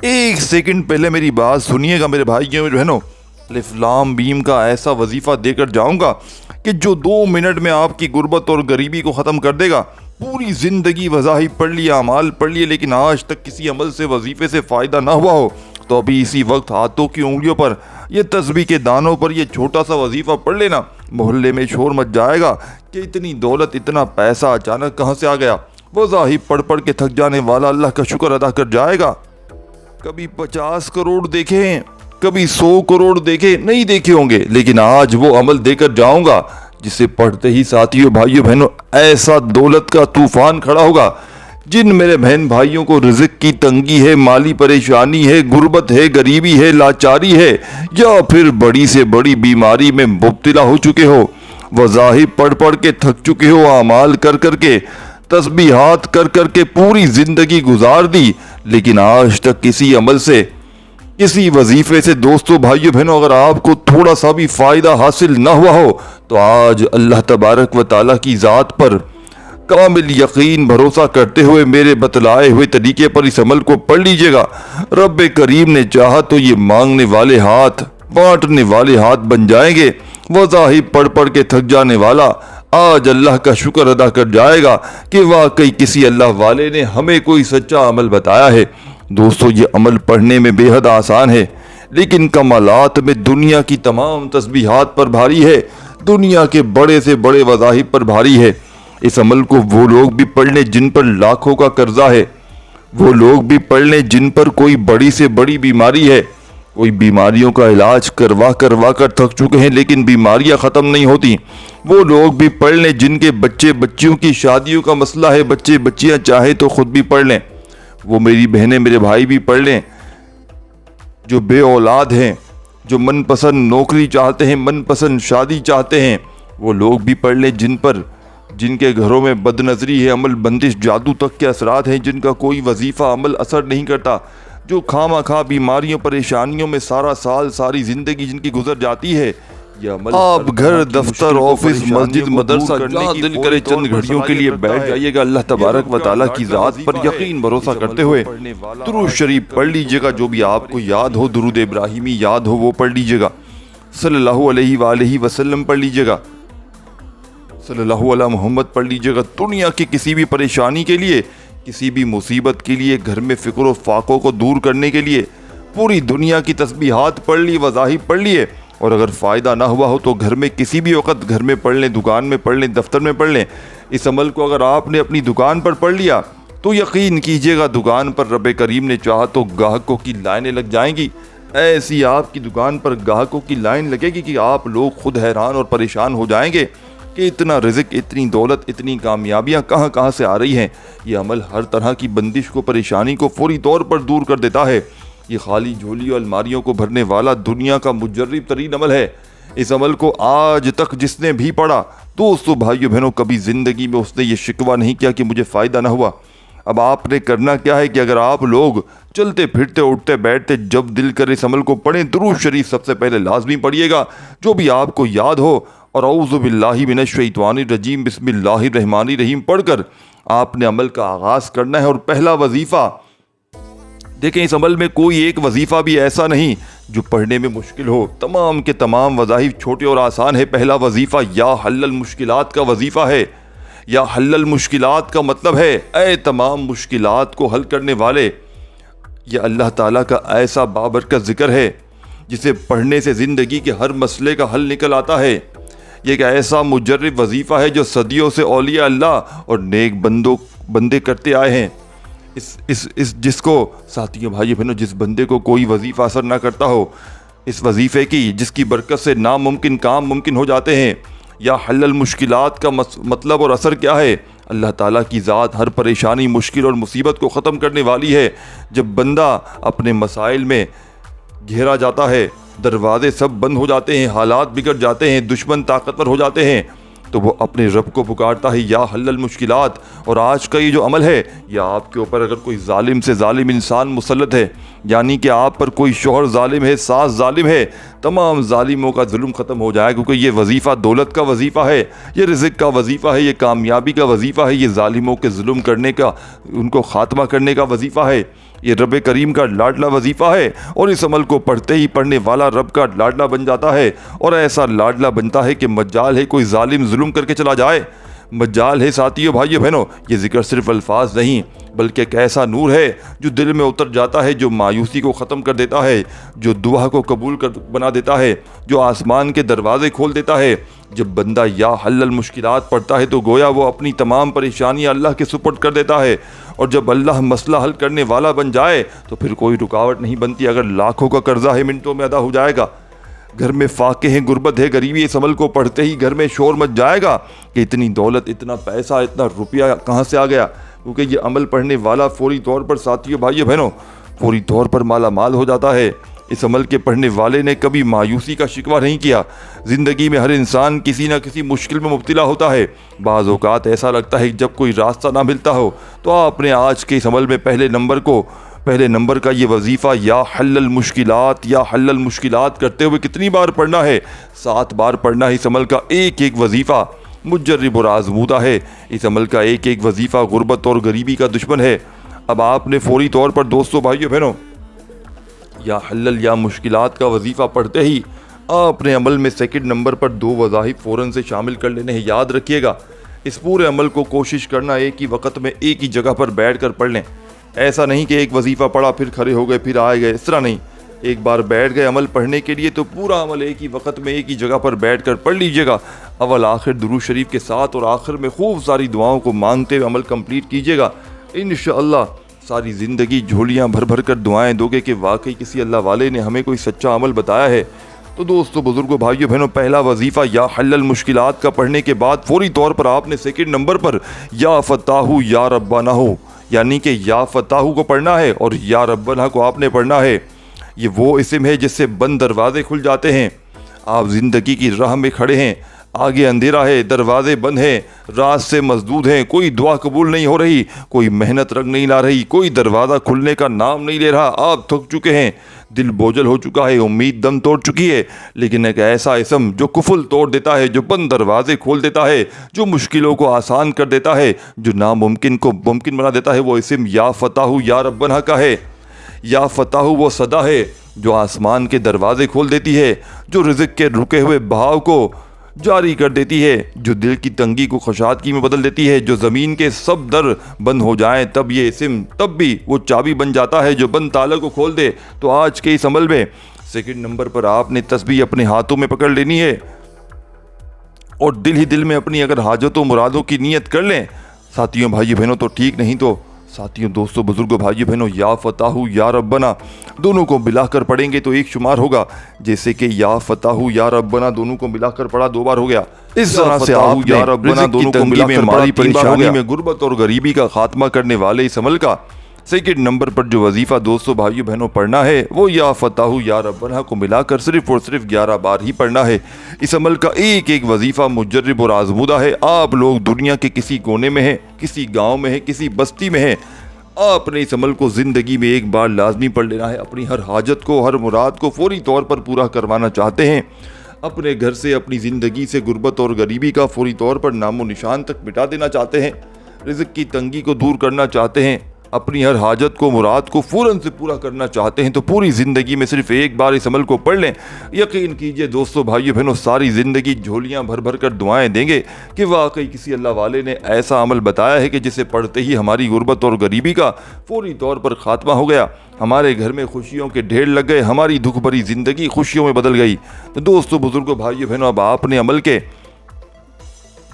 ایک سیکنڈ پہلے میری بات سنیے گا میرے بھائیوں اور بہنوں، الف لام میم کا ایسا وظیفہ دے کر جاؤں گا کہ جو 2 منٹ میں آپ کی غربت اور غریبی کو ختم کر دے گا۔ پوری زندگی وظائف پڑھ لیے، اعمال پڑھ لیے، لیکن آج تک کسی عمل سے، وظیفے سے فائدہ نہ ہوا ہو، تو ابھی اسی وقت ہاتھوں کی انگلیوں پر، یہ تسبیح کے دانوں پر یہ چھوٹا سا وظیفہ پڑھ لینا۔ محلے میں شور مچ جائے گا کہ اتنی دولت، اتنا پیسہ اچانک کہاں سے آ گیا۔ وظائف پڑھ پڑھ کے تھک جانے والا اللہ کا شکر ادا کر جائے گا۔ کبھی 50 کروڑ دیکھے ہیں، کبھی 100 کروڑ دیکھے نہیں دیکھے ہوں گے، لیکن آج وہ عمل دے کر جاؤں گا جسے پڑھتے ہی ساتھیوں، بھائیوں، بہنوں، ایسا دولت کا طوفان کھڑا ہوگا۔ جن میرے بہن بھائیوں کو رزق کی تنگی ہے، مالی پریشانی ہے، غربت ہے، غریبی ہے، لاچاری ہے، یا پھر بڑی سے بڑی بیماری میں مبتلا ہو چکے ہو، وظائف پڑھ پڑھ کے تھک چکے ہو، اعمال کر کر کے، تسبیحات کر کر کے پوری زندگی گزار دی، لیکن آج تک کسی عمل سے، کسی وظیفے سے، دوستوں، بھائیوں، بہنوں، اگر آپ کو تھوڑا سا بھی فائدہ حاصل نہ ہوا ہو، تو آج اللہ تبارک و تعالیٰ کی ذات پر کامل یقین بھروسہ کرتے ہوئے میرے بتلائے ہوئے طریقے پر اس عمل کو پڑھ لیجئے گا۔ رب کریم نے چاہا تو یہ مانگنے والے ہاتھ بانٹنے والے ہاتھ بن جائیں گے۔ وظائف پڑھ پڑھ کے تھک جانے والا آج اللہ کا شکر ادا کر جائے گا کہ واقعی کسی اللہ والے نے ہمیں کوئی سچا عمل بتایا ہے۔ دوستو، یہ عمل پڑھنے میں بے حد آسان ہے، لیکن کمالات میں دنیا کی تمام تسبیحات پر بھاری ہے، دنیا کے بڑے سے بڑے وظائف پر بھاری ہے۔ اس عمل کو وہ لوگ بھی پڑھ لیں جن پر لاکھوں کا قرضہ ہے، وہ لوگ بھی پڑھ لیں جن پر کوئی بڑی سے بڑی بیماری ہے، کوئی بیماریوں کا علاج کروا کر تھک چکے ہیں لیکن بیماریاں ختم نہیں ہوتی، وہ لوگ بھی پڑھ لیں جن کے بچے بچیوں کی شادیوں کا مسئلہ ہے، بچے بچیاں چاہے تو خود بھی پڑھ لیں، وہ میری بہنیں میرے بھائی بھی پڑھ لیں، جو بے اولاد ہیں، جو من پسند نوکری چاہتے ہیں، من پسند شادی چاہتے ہیں، وہ لوگ بھی پڑھ لیں جن کے گھروں میں بد نظری ہے، عمل بندش، جادو تک کے اثرات ہیں، جن کا کوئی وظیفہ عمل اثر نہیں کرتا، جو خواہ خواہ بیماریوں پریشانیوں میں سارا سال، ساری زندگی جن کی گزر جاتی ہے۔ یہ عمل آپ گھر، دفتر، آفس، مسجد، مدرسہ، جہاں دل کرے چند گھڑیوں کے لیے بیٹھ جائیے گا، اللہ تبارک و تعالیٰ کی ذات پر یقین بھروسہ کرتے ہوئے درود شریف پڑھ لیجئے گا، جو بھی آپ کو یاد ہو، درود ابراہیمی یاد ہو وہ پڑھ لیجئے گا، صلی اللہ علیہ وآلہ وسلم پڑھ لیجئے گا، صلی اللہ علیہ محمد پڑھ لیجئے گا۔ دنیا کی کسی بھی پریشانی کے لیے، کسی بھی مصیبت کے لیے، گھر میں فکر و فاقوں کو دور کرنے کے لیے پوری دنیا کی تسبیحات پڑھ لی، وظائف پڑھ لیے، اور اگر فائدہ نہ ہوا ہو تو گھر میں کسی بھی وقت گھر میں پڑھ لیں، دکان میں پڑھ لیں، دفتر میں پڑھ لیں۔ اس عمل کو اگر آپ نے اپنی دکان پر پڑھ لیا تو یقین کیجئے گا دکان پر رب کریم نے چاہا تو گاہکوں کی لائنیں لگ جائیں گی، ایسی آپ کی دکان پر گاہکوں کی لائن لگے گی کہ آپ لوگ خود حیران اور پریشان ہو جائیں گے کہ اتنا رزق، اتنی دولت، اتنی کامیابیاں کہاں سے آ رہی ہیں۔ یہ عمل ہر طرح کی بندش کو، پریشانی کو فوری طور پر دور کر دیتا ہے۔ یہ خالی جھولی اور الماریوں کو بھرنے والا دنیا کا مجرب ترین عمل ہے۔ اس عمل کو آج تک جس نے بھی پڑھا، دوستو، بھائیو، بہنوں، کبھی زندگی میں اس نے یہ شکوہ نہیں کیا کہ مجھے فائدہ نہ ہوا۔ اب آپ نے کرنا کیا ہے کہ اگر آپ لوگ چلتے پھرتے، اٹھتے بیٹھتے، جب دل کرے اس عمل کو پڑھیں، درود شریف سب سے پہلے لازمی پڑھیے گا، جو بھی آپ کو یاد ہو، اور اعوذ باللہ من الشیطان الرجیم بسم اللہ الرحمن الرحیم پڑھ کر آپ نے عمل کا آغاز کرنا ہے۔ اور پہلا وظیفہ، دیکھیں اس عمل میں کوئی ایک وظیفہ بھی ایسا نہیں جو پڑھنے میں مشکل ہو، تمام کے تمام وظائف چھوٹے اور آسان ہے۔ پہلا وظیفہ یا حل المشکلات کا وظیفہ ہے۔ یا حل المشکلات کا مطلب ہے اے تمام مشکلات کو حل کرنے والے، یہ اللہ تعالیٰ کا ایسا بابرکت ذکر ہے جسے پڑھنے سے زندگی کے ہر مسئلے کا حل نکل آتا ہے۔ یہ ایک ایسا مجرب وظیفہ ہے جو صدیوں سے اولیاء اللہ اور نیک بندے کرتے آئے ہیں۔ جس کو، ساتھیوں، بھائی بہنوں، جس بندے کو کوئی وظیفہ اثر نہ کرتا ہو، اس وظیفے کی، جس کی برکت سے ناممکن کام ممکن ہو جاتے ہیں۔ یا حل المشکلات کا مطلب اور اثر کیا ہے؟ اللہ تعالیٰ کی ذات ہر پریشانی، مشکل اور مصیبت کو ختم کرنے والی ہے۔ جب بندہ اپنے مسائل میں گھیرا جاتا ہے، دروازے سب بند ہو جاتے ہیں، حالات بگڑ جاتے ہیں، دشمن طاقتور ہو جاتے ہیں، تو وہ اپنے رب کو پکارتا ہے یا حل المشکلات۔ اور آج کا یہ جو عمل ہے، یا آپ کے اوپر اگر کوئی ظالم سے ظالم انسان مسلط ہے، یعنی کہ آپ پر کوئی شوہر ظالم ہے، ساس ظالم ہے، تمام ظالموں کا ظلم ختم ہو جائے، کیونکہ یہ وظیفہ دولت کا وظیفہ ہے، یہ رزق کا وظیفہ ہے، یہ کامیابی کا وظیفہ ہے، یہ ظالموں کے ظلم کرنے کا، ان کو خاتمہ کرنے کا وظیفہ ہے۔ یہ رب کریم کا لاڈلا وظیفہ ہے اور اس عمل کو پڑھتے ہی پڑھنے والا رب کا لاڈلا بن جاتا ہے، اور ایسا لاڈلا بنتا ہے کہ مجال ہے کوئی ظالم ظلم کر کے چلا جائے۔ مجال ہے ساتھیو بھائیو بہنوں، یہ ذکر صرف الفاظ نہیں بلکہ ایک ایسا نور ہے جو دل میں اتر جاتا ہے، جو مایوسی کو ختم کر دیتا ہے، جو دعا کو قبول بنا دیتا ہے، جو آسمان کے دروازے کھول دیتا ہے۔ جب بندہ یا حل المشکلات پڑھتا ہے تو گویا وہ اپنی تمام پریشانیاں اللہ کے سپرد کر دیتا ہے، اور جب اللہ مسئلہ حل کرنے والا بن جائے تو پھر کوئی رکاوٹ نہیں بنتی۔ اگر لاکھوں کا قرضہ ہے منٹوں میں ادا ہو جائے گا، گھر میں فاقے ہیں، غربت ہے، غریبی، اس عمل کو پڑھتے ہی گھر میں شور مچ جائے گا کہ اتنی دولت، اتنا پیسہ، اتنا روپیہ کہاں سے آ گیا، کیونکہ یہ عمل پڑھنے والا فوری طور پر ساتھیوں بھائیوں بہنوں فوری طور پر مالا مال ہو جاتا ہے۔ اس عمل کے پڑھنے والے نے کبھی مایوسی کا شکوہ نہیں کیا۔ زندگی میں ہر انسان کسی نہ کسی مشکل میں مبتلا ہوتا ہے۔ بعض اوقات ایسا لگتا ہے کہ جب کوئی راستہ نہ ملتا ہو تو آپ نے آج کے اس عمل میں پہلے نمبر کا یہ وظیفہ یا حل المشکلات کرتے ہوئے کتنی بار پڑھنا ہے؟ 7 بار پڑھنا ہے۔ اس عمل کا ایک ایک وظیفہ مجرب اور آزمودہ ہے۔ اس عمل کا ایک ایک وظیفہ غربت اور غریبی کا دشمن ہے۔ اب آپ نے فوری طور پر دوستو بھائیو بہنوں یا حلل یا مشکلات کا وظیفہ پڑھتے ہی آپ نے عمل میں سیکنڈ نمبر پر 2 وظائف فوراً سے شامل کر لینے ہیں۔ یاد رکھیے گا، اس پورے عمل کو کوشش کرنا ایک ہی وقت میں ایک ہی جگہ پر بیٹھ کر پڑھ لیں۔ ایسا نہیں کہ ایک وظیفہ پڑھا پھر کھڑے ہو گئے پھر آئے گئے، اس طرح نہیں۔ ایک بار بیٹھ گئے عمل پڑھنے کے لیے تو پورا عمل ایک ہی وقت میں ایک ہی جگہ پر بیٹھ کر پڑھ لیجئے گا، اول آخر درود شریف کے ساتھ، اور آخر میں خوب ساری دعاؤں کو مانگتے ہوئے عمل کمپلیٹ کیجئے گا۔ انشاءاللہ ساری زندگی جھولیاں بھر بھر کر دعائیں دو گے کہ واقعی کسی اللہ والے نے ہمیں کوئی سچا عمل بتایا ہے۔ تو دوستو بزرگوں بھائیو بہنوں، پہلا وظیفہ یا حل المشکلات کا پڑھنے کے بعد فوری طور پر آپ نے سیکنڈ نمبر پر یا فتاحو یا ربنا ہو، یعنی کہ یا فتاحو کو پڑھنا ہے اور یا ربنا کو آپ نے پڑھنا ہے۔ یہ وہ اسم ہے جس سے بند دروازے کھل جاتے ہیں۔ آپ زندگی کی راہ میں کھڑے ہیں، آگے اندھیرا ہے، دروازے بند ہیں، راستے مسدود ہیں، کوئی دعا قبول نہیں ہو رہی، کوئی محنت رنگ نہیں لا رہی، کوئی دروازہ کھلنے کا نام نہیں لے رہا، آپ تھک چکے ہیں، دل بوجھل ہو چکا ہے، امید دم توڑ چکی ہے، لیکن ایک ایسا اسم جو قفل توڑ دیتا ہے، جو بند دروازے کھول دیتا ہے، جو مشکلوں کو آسان کر دیتا ہے، جو ناممکن کو ممکن بنا دیتا ہے، وہ اسم یا فتاحو یا ربنا کا ہے۔ یا فتاحو وہ صدا ہے جو آسمان کے دروازے کھول دیتی ہے، جو رزق کے رکے ہوئے بہاؤ کو جاری کر دیتی ہے، جو دل کی تنگی کو خوشادگی میں بدل دیتی ہے، جو زمین کے سب در بند ہو جائیں تب یہ اسم تب بھی وہ چابی بن جاتا ہے جو بند تالے کو کھول دے۔ تو آج کے اس عمل میں سیکنڈ نمبر پر آپ نے تسبیح اپنے ہاتھوں میں پکڑ لینی ہے اور دل ہی دل میں اپنی اگر حاجتوں مرادوں کی نیت کر لیں ساتھیوں بھائیو بہنوں تو ٹھیک، نہیں تو ساتھیوں دوستوں بزرگوں بھائیو بہنوں یا فتاحو یا ربنا دونوں کو ملا کر پڑھیں گے تو ایک شمار ہوگا، جیسے کہ یا فتاحو یا ربنا دونوں کو ملا کر پڑھا 2 بار ہو گیا۔ اس طرح سے آپ یا ربنا دونوں کو ملا کر پڑھا 3 بار ہو گیا۔ میں غربت اور غریبی کا خاتمہ کرنے والے اس عمل کا سیکنڈ نمبر پر جو وظیفہ دوستوں بھائیو بہنوں پڑھنا ہے وہ یا فتاحو یا ربنا کو ملا کر صرف اور صرف 11 بار ہی پڑھنا ہے۔ اس عمل کا ایک ایک وظیفہ مجرب اور آزمودہ ہے۔ آپ لوگ دنیا کے کسی کونے میں ہیں، کسی گاؤں میں ہیں، کسی بستی میں ہیں، آپ نے اس عمل کو زندگی میں ایک بار لازمی پڑھ لینا ہے۔ اپنی ہر حاجت کو، ہر مراد کو فوری طور پر پورا کروانا چاہتے ہیں، اپنے گھر سے، اپنی زندگی سے غربت اور غریبی کا فوری طور پر نام و نشان تک مٹا دینا چاہتے ہیں، رزق کی تنگی کو دور کرنا چاہتے ہیں، اپنی ہر حاجت کو، مراد کو فوراً سے پورا کرنا چاہتے ہیں، تو پوری زندگی میں صرف ایک بار اس عمل کو پڑھ لیں۔ یقین کیجئے دوستو بھائیو بہنوں، ساری زندگی جھولیاں بھر بھر کر دعائیں دیں گے کہ واقعی کسی اللہ والے نے ایسا عمل بتایا ہے کہ جسے پڑھتے ہی ہماری غربت اور غریبی کا فوری طور پر خاتمہ ہو گیا، ہمارے گھر میں خوشیوں کے ڈھیر لگ گئے، ہماری دکھ بھری زندگی خوشیوں میں بدل گئی۔ تو دوستو بزرگوں بھائیو بہنوں، اب آپ نے عمل کے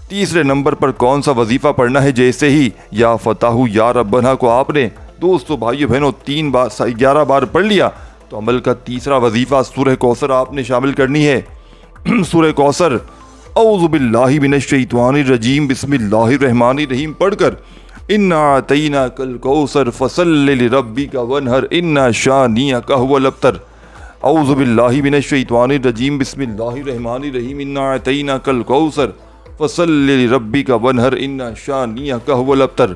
تیسرے نمبر پر کون سا وظیفہ پڑھنا ہے؟ جیسے ہی یا فتاحو یا ربنا کو آپ نے دوستو بھائیو بہنوں 11 بار پڑھ لیا تو عمل کا تیسرا وظیفہ سورہ کوثر آپ نے شامل کرنی ہے۔ سورہ کوثر اعوذ باللہ من الشیطان الرجیم بسم اللہ الرحمن الرحیم پڑھ کر انا اعطیناک الکوثر فصل لربک وانحر ان شانئک هو الابتر۔ اعوذ باللہ من الشیطان الرجیم بسم اللہ الرحمن الرحیم انا اعطیناک الکوثر فصل لربک وانحر ان شانئک هو الابتر۔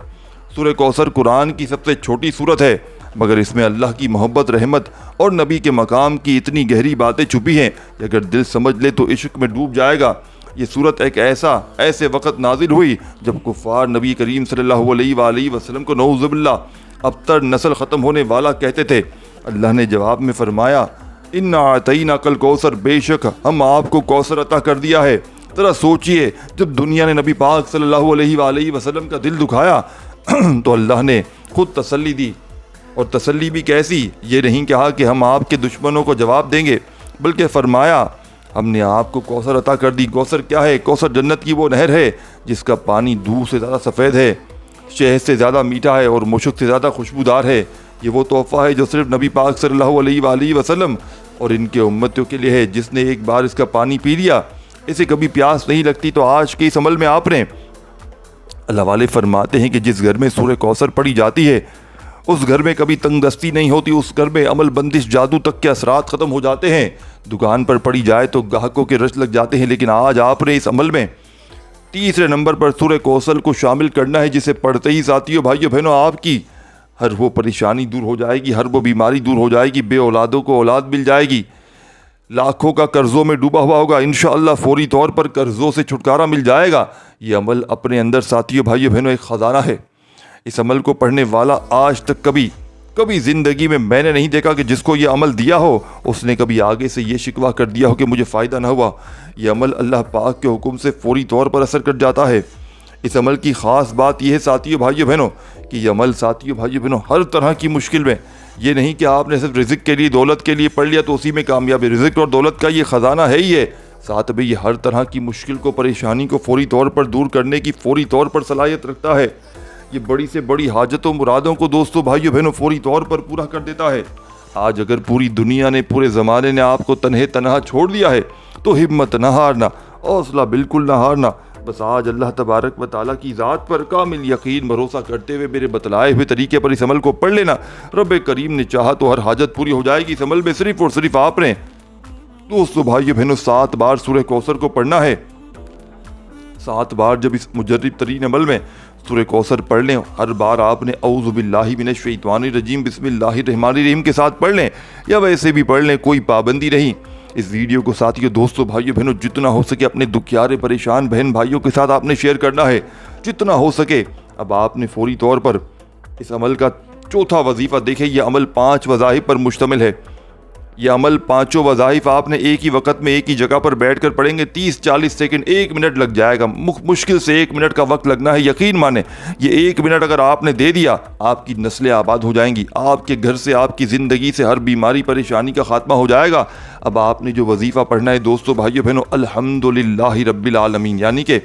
سورہ کوثر قرآن کی سب سے چھوٹی سورت ہے، مگر اس میں اللہ کی محبت، رحمت اور نبی کے مقام کی اتنی گہری باتیں چھپی ہیں کہ اگر دل سمجھ لے تو عشق میں ڈوب جائے گا۔ یہ سورت ایک ایسے وقت نازل ہوئی جب کفار نبی کریم صلی اللہ علیہ وآلہ وسلم کو نعوذ باللہ ابتر نسل ختم ہونے والا کہتے تھے۔ اللہ نے جواب میں فرمایا انا اعطیناک الکوثر، بے شک ہم آپ کو کوثر عطا کر دیا ہے۔ ذرا سوچئے، جب دنیا نے نبی پاک صلی اللہ علیہ وآلہ وسلم کا دل دکھایا تو اللہ نے خود تسلی دی، اور تسلی بھی کیسی؟ یہ نہیں کہا کہ ہم آپ کے دشمنوں کو جواب دیں گے، بلکہ فرمایا ہم نے آپ کو کوثر عطا کر دی۔ کوثر کیا ہے؟ کوثر جنت کی وہ نہر ہے جس کا پانی دودھ سے زیادہ سفید ہے، شہد سے زیادہ میٹھا ہے اور مشک سے زیادہ خوشبودار ہے۔ یہ وہ تحفہ ہے جو صرف نبی پاک صلی اللہ علیہ وآلہ وسلم اور ان کے امتوں کے لیے ہے۔ جس نے ایک بار اس کا پانی پی لیا اسے کبھی پیاس نہیں لگتی۔ تو آج کے اس عمل میں آپ نے، اللہ والے فرماتے ہیں کہ جس گھر میں سورہ کوثر پڑھی جاتی ہے اس گھر میں کبھی تنگ دستی نہیں ہوتی، اس گھر میں عمل بندش جادو تک کے اثرات ختم ہو جاتے ہیں۔ دکان پر پڑھی جائے تو گاہکوں کے رش لگ جاتے ہیں، لیکن آج آپ نے اس عمل میں تیسرے نمبر پر سورہ کوثر کو شامل کرنا ہے، جسے پڑھتے ہی ساتھیوں بھائیوں بہنوں آپ کی ہر وہ پریشانی دور ہو جائے گی، ہر وہ بیماری دور ہو جائے گی، بے اولادوں کو اولاد مل جائے گی، لاکھوں کا قرضوں میں ڈوبا ہوا ہوگا انشاءاللہ فوری طور پر قرضوں سے چھٹکارا مل جائے گا۔ یہ عمل اپنے اندر ساتھیوں بھائیوں بہنوں ایک خزانہ ہے۔ اس عمل کو پڑھنے والا آج تک کبھی زندگی میں نے نہیں دیکھا کہ جس کو یہ عمل دیا ہو اس نے کبھی آگے سے یہ شکوہ کر دیا ہو کہ مجھے فائدہ نہ ہوا۔ یہ عمل اللہ پاک کے حکم سے فوری طور پر اثر کر جاتا ہے۔ اس عمل کی خاص بات یہ ہے ساتھیوں بھائیوں بہنوں کہ یہ عمل ساتھیوں بھائیوں بہنوں ہر طرح کی مشکل میں، یہ نہیں کہ آپ نے صرف رزق کے لیے دولت کے لیے پڑھ لیا تو اسی میں کامیاب ہے، رزق اور دولت کا یہ خزانہ ہے ہی ہے، ساتھ میں یہ ہر طرح کی مشکل کو، پریشانی کو فوری طور پر دور کرنے کی فوری طور پر صلاحیت رکھتا ہے۔ یہ بڑی سے بڑی حاجتوں مرادوں کو دوستوں بھائیوں بہنوں فوری طور پر پورا کر دیتا ہے۔ آج اگر پوری دنیا نے، پورے زمانے نے آپ کو تنہا چھوڑ دیا ہے تو ہمت نہ ہارنا، حوصلہ بالکل نہ ہارنا، بس آج اللہ تبارک و تعالیٰ کی ذات پر کامل یقین بھروسہ کرتے ہوئے میرے بتلائے ہوئے طریقے پر اس عمل کو پڑھ لینا۔ رب کریم نے چاہا تو ہر حاجت پوری ہو جائے گی۔ اس عمل میں صرف اور صرف آپ نے دوستو بھائیو بہنوں 7 بار سورہ کوثر کو پڑھنا ہے۔ 7 بار جب اس مجرب ترین عمل میں سورہ کوثر پڑھ لیں، ہر بار آپ نے اعوذ باللہ من الشیطان الرجیم بسم اللہ الرحمن الرحیم کے ساتھ پڑھ لیں یا ویسے بھی پڑھ لیں، کوئی پابندی نہیں۔ اس ویڈیو کو ساتھیوں دوستوں بھائیوں بہنوں جتنا ہو سکے اپنے دکھیارے پریشان بہن بھائیوں کے ساتھ آپ نے شیئر کرنا ہے، جتنا ہو سکے۔ اب آپ نے فوری طور پر اس عمل کا چوتھا وظیفہ دیکھیں، یہ عمل 5 وظائف پر مشتمل ہے۔ یہ عمل 5 وظائف آپ نے ایک ہی وقت میں ایک ہی جگہ پر بیٹھ کر پڑھیں گے۔ 30-40 سیکنڈ، 1 منٹ لگ جائے گا، مشکل سے 1 منٹ کا وقت لگنا ہے۔ یقین مانیں یہ 1 منٹ اگر آپ نے دے دیا آپ کی نسلیں آباد ہو جائیں گی، آپ کے گھر سے، آپ کی زندگی سے ہر بیماری پریشانی کا خاتمہ ہو جائے گا۔ اب آپ نے جو وظیفہ پڑھنا ہے دوستو بھائیو بہنوں، الحمدللہ رب العالمین، یعنی کہ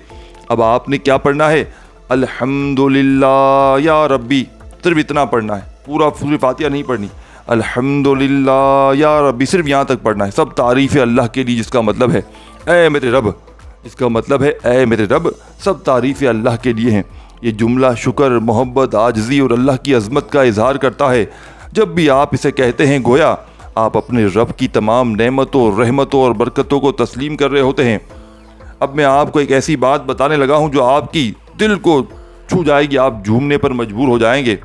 اب آپ نے کیا پڑھنا ہے؟ الحمدللہ یا ربی، صرف اتنا پڑھنا ہے، پورا فاتحہ نہیں پڑھنی۔ الحمدللہ یا ربی، صرف یہاں تک پڑھنا ہے۔ سب تعریف اللہ کے لیے، جس کا مطلب ہے اے میرے رب، اس کا مطلب ہے اے میرے رب، سب تعریف اللہ کے لیے ہیں۔ یہ جملہ شکر، محبت، عاجزی اور اللہ کی عظمت کا اظہار کرتا ہے۔ جب بھی آپ اسے کہتے ہیں گویا آپ اپنے رب کی تمام نعمتوں، رحمتوں اور برکتوں کو تسلیم کر رہے ہوتے ہیں۔ اب میں آپ کو ایک ایسی بات بتانے لگا ہوں جو آپ کی دل کو چھو جائے گی، آپ جھومنے پر مجبور ہو جائیں گے۔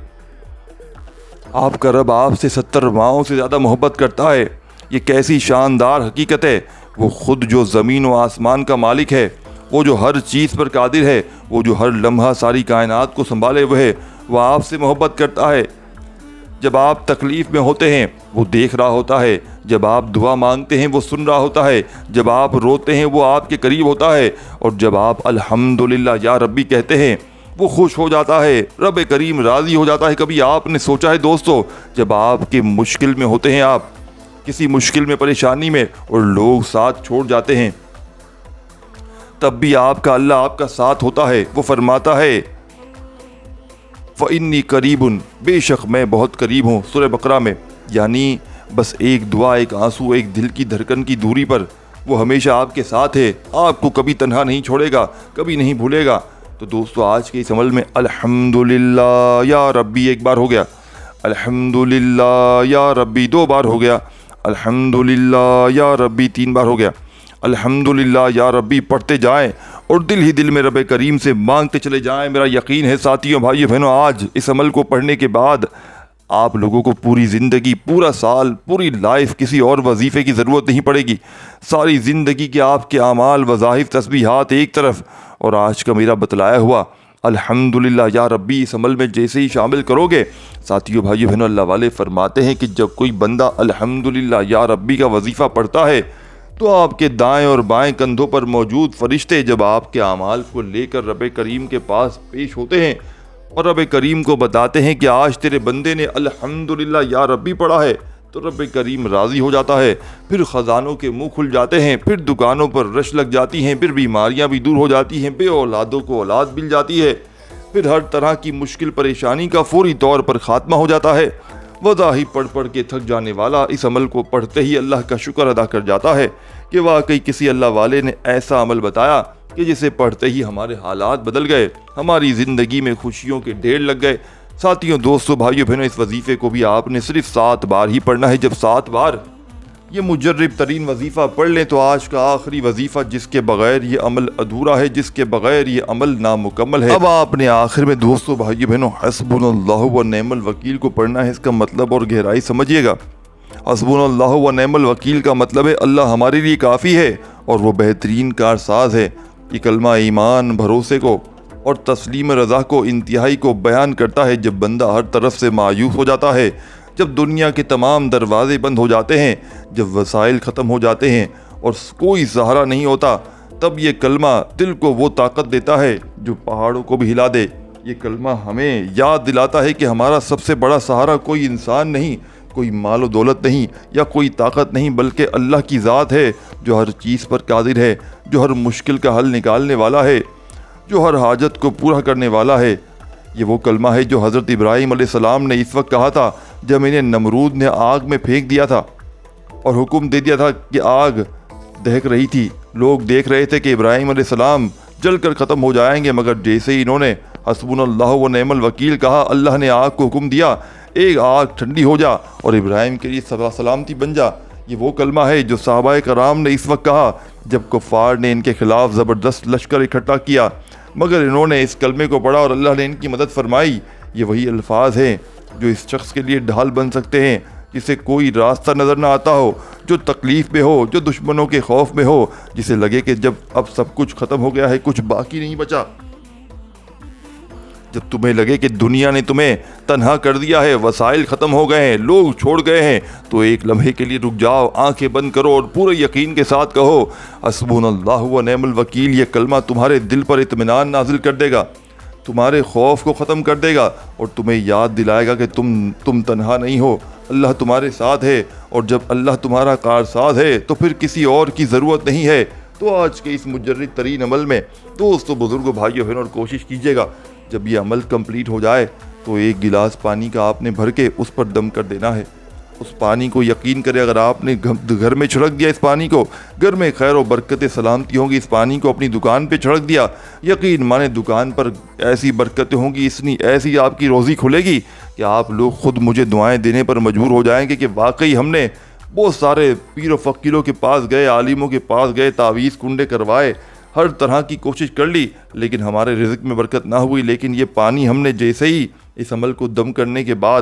آپ کا رب آپ سے 70 ماہوں سے زیادہ محبت کرتا ہے۔ یہ کیسی شاندار حقیقت ہے! وہ خود جو زمین و آسمان کا مالک ہے، وہ جو ہر چیز پر قادر ہے، وہ جو ہر لمحہ ساری کائنات کو سنبھالے ہوئے ہے، وہ آپ سے محبت کرتا ہے۔ جب آپ تکلیف میں ہوتے ہیں وہ دیکھ رہا ہوتا ہے، جب آپ دعا مانگتے ہیں وہ سن رہا ہوتا ہے، جب آپ روتے ہیں وہ آپ کے قریب ہوتا ہے، اور جب آپ الحمدللہ یا ربی کہتے ہیں وہ خوش ہو جاتا ہے، رب کریم راضی ہو جاتا ہے۔ کبھی آپ نے سوچا ہے دوستو، جب آپ کے مشکل میں ہوتے ہیں، آپ کسی مشکل میں، پریشانی میں، اور لوگ ساتھ چھوڑ جاتے ہیں، تب بھی آپ کا اللہ آپ کا ساتھ ہوتا ہے۔ وہ فرماتا ہے فَإِنِّي قَرِيبٌ، بے شک میں بہت قریب ہوں، سورہ بقرہ میں، یعنی بس ایک دعا، ایک آنسو، ایک دل کی دھڑکن کی دوری پر وہ ہمیشہ آپ کے ساتھ ہے، آپ کو کبھی تنہا نہیں چھوڑے گا، کبھی نہیں بھولے گا۔ تو دوستو آج کے اس عمل میں الحمدللہ یا ربی 1 بار ہو گیا، الحمدللہ یا ربی 2 بار ہو گیا، الحمدللہ یا ربی 3 بار ہو گیا۔ الحمدللہ یا ربی پڑھتے جائیں اور دل ہی دل میں رب کریم سے مانگتے چلے جائیں۔ میرا یقین ہے ساتھیوں بھائیوں بہنوں، آج اس عمل کو پڑھنے کے بعد آپ لوگوں کو پوری زندگی، پورا سال، پوری لائف کسی اور وظیفے کی ضرورت نہیں پڑے گی۔ ساری زندگی کے آپ کے اعمال، وظائف، تسبیحات ایک طرف، اور آج کا میرا بتلایا ہوا الحمدللہ یا ربی اس عمل میں جیسے ہی شامل کرو گے، ساتھیو بھائیو بہنوں، اللہ والے فرماتے ہیں کہ جب کوئی بندہ الحمدللہ یا ربی کا وظیفہ پڑھتا ہے تو آپ کے دائیں اور بائیں کندھوں پر موجود فرشتے جب آپ کے اعمال کو لے کر رب کریم کے پاس پیش ہوتے ہیں اور رب کریم کو بتاتے ہیں کہ آج تیرے بندے نے الحمدللہ یا ربی پڑھا ہے، تو رب کریم راضی ہو جاتا ہے، پھر خزانوں کے منہ کھل جاتے ہیں، پھر دکانوں پر رش لگ جاتی ہیں، پھر بیماریاں بھی دور ہو جاتی ہیں، بے اولادوں کو اولاد مل جاتی ہے، پھر ہر طرح کی مشکل پریشانی کا فوری طور پر خاتمہ ہو جاتا ہے۔ وضاحی پڑھ پڑھ کے تھک جانے والا اس عمل کو پڑھتے ہی اللہ کا شکر ادا کر جاتا ہے کہ واقعی کسی اللہ والے نے ایسا عمل بتایا کہ جسے پڑھتے ہی ہمارے حالات بدل گئے، ہماری زندگی میں خوشیوں کے ڈھیر لگ گئے۔ ساتھیوں، دوستوں، بھائیوں بہنوں، اس وظیفے کو بھی آپ نے صرف 7 بار ہی پڑھنا ہے۔ جب 7 بار یہ مجرب ترین وظیفہ پڑھ لیں تو آج کا آخری وظیفہ جس کے بغیر یہ عمل ادھورا ہے، جس کے بغیر یہ عمل نامکمل ہے۔ اب آپ نے آخر میں دوستوں، بھائیوں بہنوں، حسبنا اللہ و نعم الوکیل کو پڑھنا ہے۔ اس کا مطلب اور گہرائی سمجھیے گا۔ حسبنا اللہ و نعم الوکیل کا مطلب ہے اللہ ہمارے لیے کافی ہے اور وہ بہترین کارساز ہے۔ یہ کلمہ ایمان، بھروسے کو اور تسلیم رضا کو انتہائی کو بیان کرتا ہے۔ جب بندہ ہر طرف سے مایوس ہو جاتا ہے، جب دنیا کے تمام دروازے بند ہو جاتے ہیں، جب وسائل ختم ہو جاتے ہیں اور کوئی سہارا نہیں ہوتا، تب یہ کلمہ دل کو وہ طاقت دیتا ہے جو پہاڑوں کو بھی ہلا دے۔ یہ کلمہ ہمیں یاد دلاتا ہے کہ ہمارا سب سے بڑا سہارا کوئی انسان نہیں، کوئی مال و دولت نہیں یا کوئی طاقت نہیں، بلکہ اللہ کی ذات ہے جو ہر چیز پر قادر ہے، جو ہر مشکل کا حل نکالنے والا ہے، جو ہر حاجت کو پورا کرنے والا ہے۔ یہ وہ کلمہ ہے جو حضرت ابراہیم علیہ السلام نے اس وقت کہا تھا جب انہیں نمرود نے آگ میں پھینک دیا تھا اور حکم دے دیا تھا کہ آگ دہک رہی تھی۔ لوگ دیکھ رہے تھے کہ ابراہیم علیہ السلام جل کر ختم ہو جائیں گے، مگر جیسے ہی انہوں نے حسبنا اللہ و نعم الوکیل کہا، اللہ نے آگ کو حکم دیا، ایک آگ ٹھنڈی ہو جا اور ابراہیم کے لیے سلامتی بن جا۔ یہ وہ کلمہ ہے جو صحابہ کرام نے اس وقت کہا جب کفار نے ان کے خلاف زبردست لشکر اکٹھا کیا، مگر انہوں نے اس کلمے کو پڑھا اور اللہ نے ان کی مدد فرمائی۔ یہ وہی الفاظ ہیں جو اس شخص کے لیے ڈھال بن سکتے ہیں جسے کوئی راستہ نظر نہ آتا ہو، جو تکلیف میں ہو، جو دشمنوں کے خوف میں ہو، جسے لگے کہ جب اب سب کچھ ختم ہو گیا ہے، کچھ باقی نہیں بچا۔ جب تمہیں لگے کہ دنیا نے تمہیں تنہا کر دیا ہے، وسائل ختم ہو گئے ہیں، لوگ چھوڑ گئے ہیں، تو ایک لمحے کے لیے رک جاؤ، آنکھیں بند کرو اور پورے یقین کے ساتھ کہو حسبنا اللہ و نعم الوکیل۔ یہ کلمہ تمہارے دل پر اطمینان نازل کر دے گا، تمہارے خوف کو ختم کر دے گا اور تمہیں یاد دلائے گا کہ تم تنہا نہیں ہو، اللہ تمہارے ساتھ ہے، اور جب اللہ تمہارا کارساز ہے تو پھر کسی اور کی ضرورت نہیں ہے۔ تو آج کے اس مجرد ترین عمل میں دوستو، بزرگوں، بھائیوں بہنوں، اور کوشش کیجیے گا جب یہ عمل کمپلیٹ ہو جائے تو ایک گلاس پانی کا آپ نے بھر کے اس پر دم کر دینا ہے۔ اس پانی کو یقین کرے اگر آپ نے گھر میں چھڑک دیا اس پانی کو، گھر میں خیر و برکت سلامتی ہوں گی۔ اس پانی کو اپنی دکان پہ چھڑک دیا، یقین مانے دکان پر ایسی برکتیں ہوں گی، ایسی آپ کی روزی کھلے گی کہ آپ لوگ خود مجھے دعائیں دینے پر مجبور ہو جائیں گے کہ واقعی ہم نے بہت سارے پیر و فقیروں کے پاس گئے، عالموں کے پاس گئے، تعویذ کنڈے کروائے، ہر طرح کی کوشش کر لی، لیکن ہمارے رزق میں برکت نہ ہوئی۔ لیکن یہ پانی ہم نے جیسے ہی اس عمل کو دم کرنے کے بعد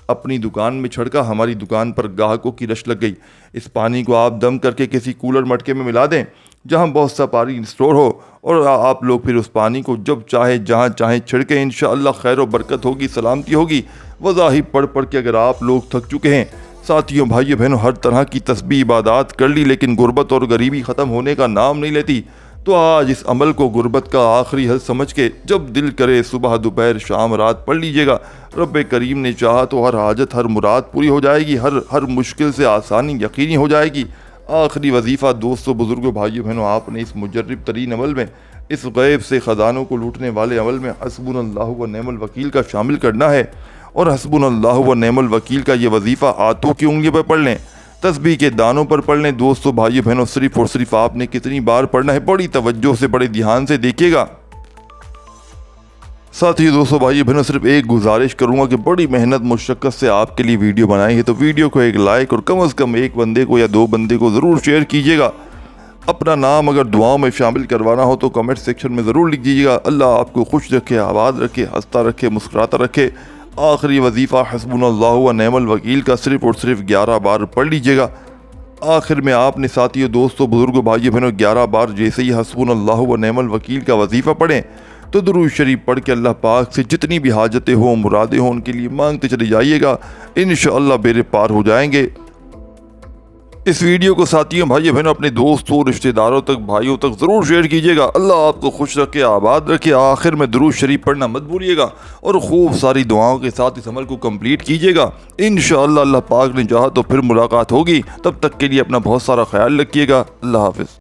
اپنی دکان میں چھڑکا، ہماری دکان پر گاہکوں کی رش لگ گئی۔ اس پانی کو آپ دم کر کے کسی کولر مٹکے میں ملا دیں جہاں بہت سا پانی اسٹور ہو، اور آپ لوگ پھر اس پانی کو جب چاہے جہاں چاہیں چھڑکیں، انشاءاللہ خیر و برکت ہوگی، سلامتی ہوگی۔ وضاحی پڑھ پڑھ کے اگر آپ لوگ تھک چکے ہیں، ساتھیوں، بھائیوں بہنوں، ہر طرح کی تسبیح عبادات کر لی، لیکن غربت اور غریبی ختم ہونے کا نام نہیں لیتی، تو آج اس عمل کو غربت کا آخری حل سمجھ کے جب دل کرے صبح، دوپہر، شام، رات پڑھ لیجئے گا۔ رب کریم نے چاہا تو ہر حاجت، ہر مراد پوری ہو جائے گی، ہر مشکل سے آسانی یقینی ہو جائے گی۔ آخری وظیفہ دوستو، بزرگوں، بھائیوں بہنوں، آپ نے اس مجرب ترین عمل میں، اس غیب سے خزانوں کو لوٹنے والے عمل میں حسبنا اللہ و نعم الوکیل کا شامل کرنا ہے، اور حسبنا اللہ و نعم الوکیل کا یہ وظیفہ ہاتھوں کی انگلیوں پر پڑھ لیں، تسبیح کے دانوں پر پڑھ لیں۔ دوستو، بھائیو بہنوں، صرف اور صرف آپ نے کتنی بار پڑھنا ہے، بڑی توجہ سے، بڑے دھیان سے دیکھیے گا۔ ساتھی دوستو، بھائیو بہنوں، صرف ایک گزارش کروں گا کہ بڑی محنت مشقت سے آپ کے لیے ویڈیو بنائی ہے، تو ویڈیو کو ایک لائک اور کم از کم ایک بندے کو یا 2 بندے کو ضرور شیئر کیجیے گا۔ اپنا نام اگر دعاؤں میں شامل کروانا ہو تو کمنٹ سیکشن میں ضرور لکھ دیجیے گا۔ اللہ آپ کو خوش رکھے، آباد رکھے، ہنستا رکھے، مسکراتا رکھے۔ آخری وظیفہ حسبنا اللہ و نعم الوکیل کا صرف اور صرف 11 بار پڑھ لیجیے گا۔ آخر میں آپ نے ساتھیوں، دوستوں، بزرگوں، بھائیوں بہنوں، 11 بار جیسے ہی حسبنا اللہ و نعم الوکیل کا وظیفہ پڑھیں تو درود شریف پڑھ کے اللہ پاک سے جتنی بھی حاجتیں ہوں مرادیں ہوں ان کے لیے مانگتے چلے جائیے گا، انشاءاللہ بیڑے پار ہو جائیں گے۔ اس ویڈیو کو ساتھیوں بھائیوں بہنوں اپنے دوستوں رشتہ داروں تک بھائیوں تک ضرور شیئر کیجیے گا۔ اللہ آپ کو خوش رکھے آباد رکھے۔ آخر میں درود شریف پڑھنا مت بھولیے گا اور خوب ساری دعاؤں کے ساتھ اس عمل کو کمپلیٹ کیجیے گا۔ انشاءاللہ اللہ پاک نے چاہا تو پھر ملاقات ہوگی، تب تک کے لیے اپنا بہت سارا خیال رکھیے گا۔ اللہ حافظ۔